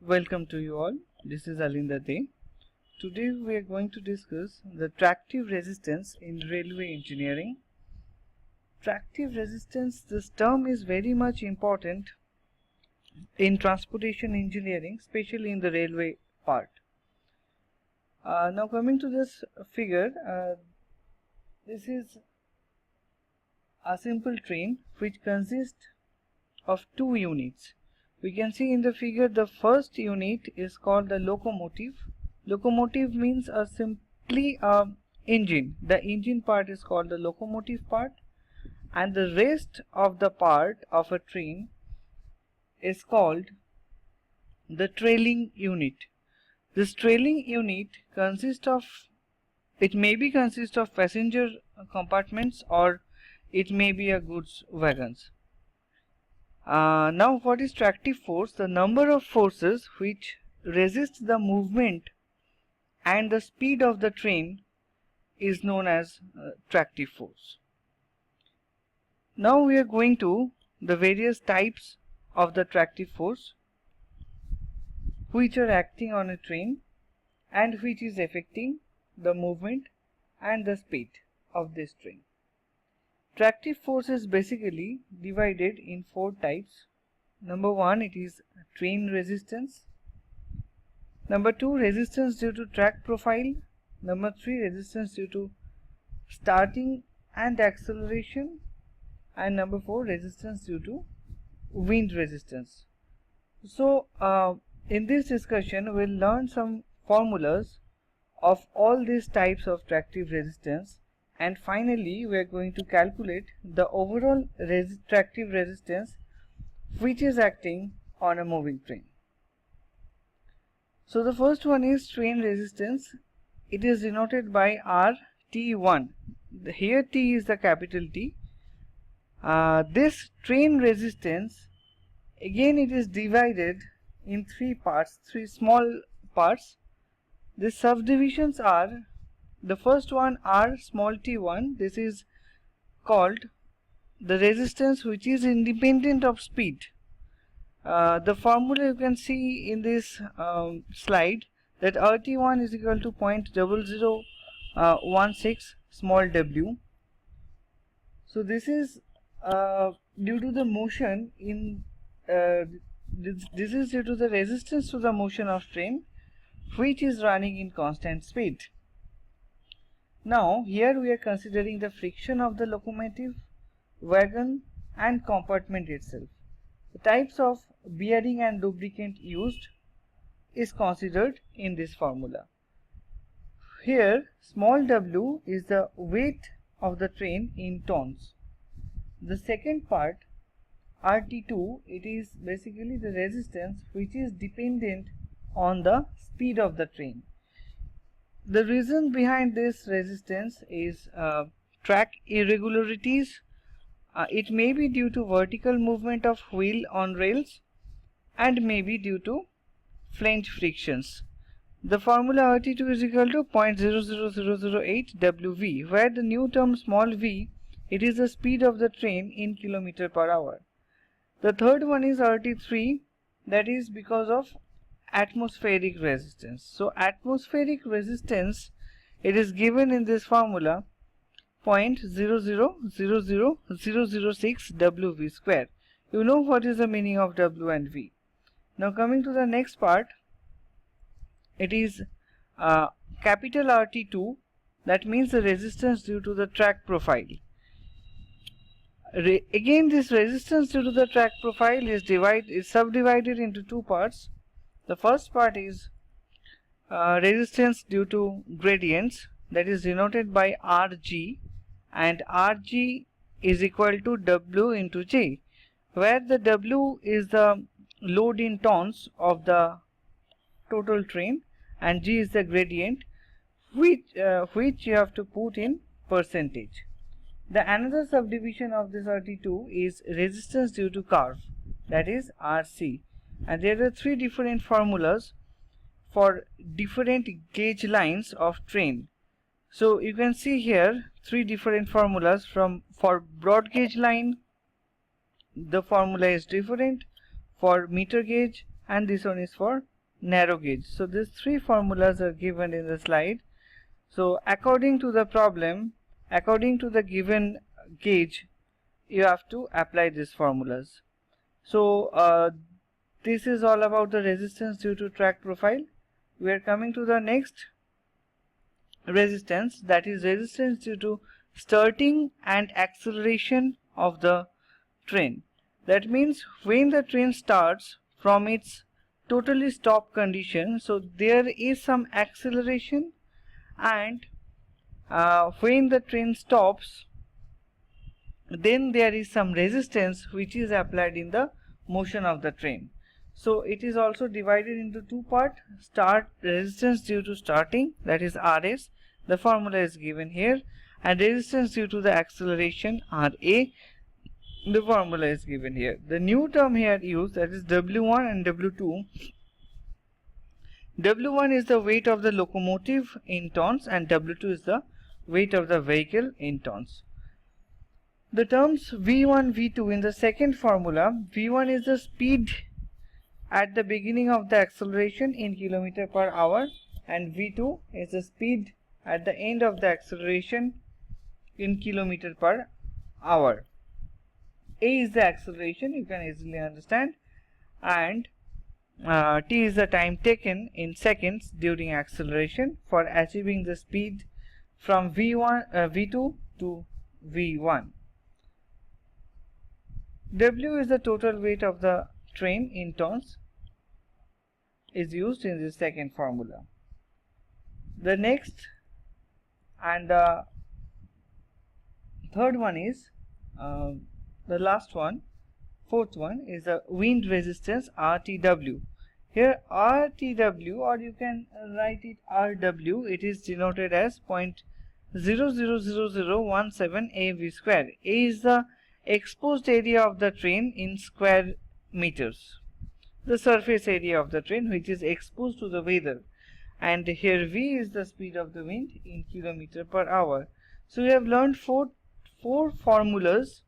Welcome to you all. This is Alinda Dey. Today we are going to discuss the tractive resistance in railway engineering. Tractive resistance, this term is very much important in transportation engineering, especially in the railway part. Now coming to this figure, this is a simple train which consists of two units. We can see in the figure the first unit is called the locomotive. Locomotive means simply a engine. The engine part is called the locomotive part, and the rest of the part of a train is called the trailing unit. This trailing unit consists of, it may be consist of passenger compartments or it may be a goods wagons. Now what is tractive force? The number of forces which resist the movement and the speed of the train is known as tractive force. Now we are going to the various types of the tractive force which are acting on a train and which is affecting the movement and the speed of this train. Tractive force is basically divided in four types. Number one, it is train resistance. Number two, resistance due to track profile. Number three, resistance due to starting and acceleration. And number four, resistance due to wind resistance. So in this discussion we will learn some formulas of all these types of tractive resistance, and finally we are going to calculate the overall tractive resistance which is acting on a moving train. So the first one is train resistance. It is denoted by RT1. Here T is the capital T. This train resistance, again it is divided in three parts, three small parts. The subdivisions are, the first one R small t1, this is called the resistance which is independent of speed. The formula you can see in this slide, that RT1 is equal to 0.0016 small w. So this is due to the motion in this is due to the resistance to the motion of train which is running in constant speed. Now here we are considering the friction of the locomotive, wagon and compartment itself. The types of bearing and lubricant used is considered in this formula. Here small w is the weight of the train in tons. The second part RT2, it is basically the resistance which is dependent on the speed of the train. The reason behind this resistance is track irregularities. It may be due to vertical movement of wheel on rails and may be due to flange frictions. The formula RT2 is equal to 0.00008 Wv, where the new term small v, it is the speed of the train in km per hour. The third one is RT3, that is because of atmospheric resistance. So atmospheric resistance, it is given in this formula 0.00006 Wv square. You know what is the meaning of W and V. Now coming to the next part, it is capital RT2, that means the resistance due to the track profile. Again this resistance due to the track profile is subdivided into two parts. The first part is resistance due to gradients, that is denoted by Rg, and Rg is equal to W into J, where the W is the load in tons of the total train and G is the gradient which you have to put in percentage. The another subdivision of this RT2 is resistance due to curve, that is Rc, and there are three different formulas for different gauge lines of train. So you can see here three different formulas. For broad gauge line the formula is different, for meter gauge, and this one is for narrow gauge. So these three formulas are given in the slide. So according to the problem, according to the given gauge, you have to apply these formulas. So this is all about the resistance due to track profile. We are coming to the next resistance, that is resistance due to starting and acceleration of the train. That means when the train starts from its totally stop condition, so there is some acceleration, and when the train stops, then there is some resistance which is applied in the motion of the train. So it is also divided into two parts: start resistance due to starting, that is RS, the formula is given here, and resistance due to the acceleration, RA, the formula is given here. The new term here used, that is W1 and W2. W1 is the weight of the locomotive in tons and W2 is the weight of the vehicle in tons. The terms V1, V2 in the second formula, V1 is the speed at the beginning of the acceleration in kilometer per hour, and V2 is the speed at the end of the acceleration in kilometer per hour. A is the acceleration, you can easily understand, and T is the time taken in seconds during acceleration for achieving the speed from V2 to V1. W is the total weight of the train in tons, is used in the second formula. The next and the third one is the last one, fourth one, is the wind resistance, RTW. Here RTW, or you can write it RW, it is denoted as 0.000017 AV square. A is the exposed area of the train in square meters, the surface area of the train which is exposed to the weather, and here V is the speed of the wind in kilometer per hour. So we have learned four formulas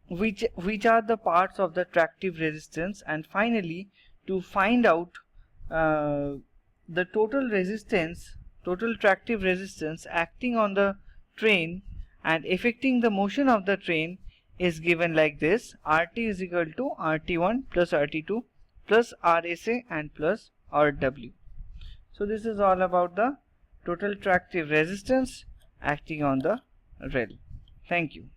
which are the parts of the tractive resistance, and finally to find out the total resistance, total tractive resistance acting on the train and affecting the motion of the train is given like this: RT is equal to RT1 plus RT2 plus RSA and plus RW. So this is all about the total tractive resistance acting on the rail. Thank you.